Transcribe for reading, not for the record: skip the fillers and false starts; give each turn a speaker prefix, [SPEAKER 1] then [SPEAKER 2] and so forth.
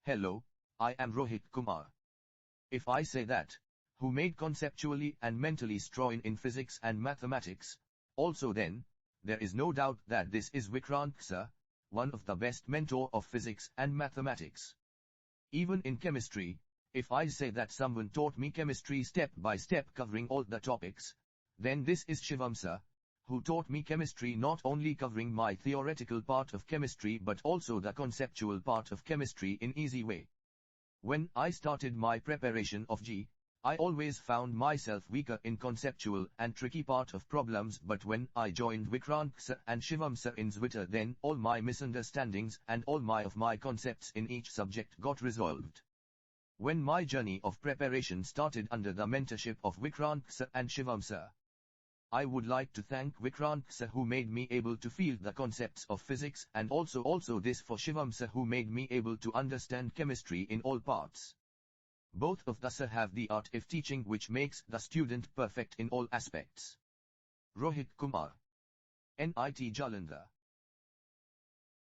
[SPEAKER 1] Hello, I am Rohit Kumar. If I say that, who made conceptually and mentally strong in physics and mathematics, also then, there is no doubt that this is Vikrant Sir, one of the best mentor of physics and mathematics. Even in chemistry, if I say that someone taught me chemistry step by step covering all the topics, then this is Shivam Sir, who taught me chemistry not only covering my theoretical part of chemistry but also the conceptual part of chemistry in easy way. When I started my preparation of G, I always found myself weaker in conceptual and tricky part of problems, but when I joined Vikrant Sir and Shivam Sir in Zwitor, then all my misunderstandings and all my concepts in each subject got resolved. When my journey of preparation started under the mentorship of Vikrant Sir and Shivam Sir, I would like to thank Vikrant Sir who made me able to feel the concepts of physics, and also this for Shivam Sir who made me able to understand chemistry in all parts. Both of the Sir have the art of teaching which makes the student perfect in all aspects. Rohit Kumar, NIT Jalandhar.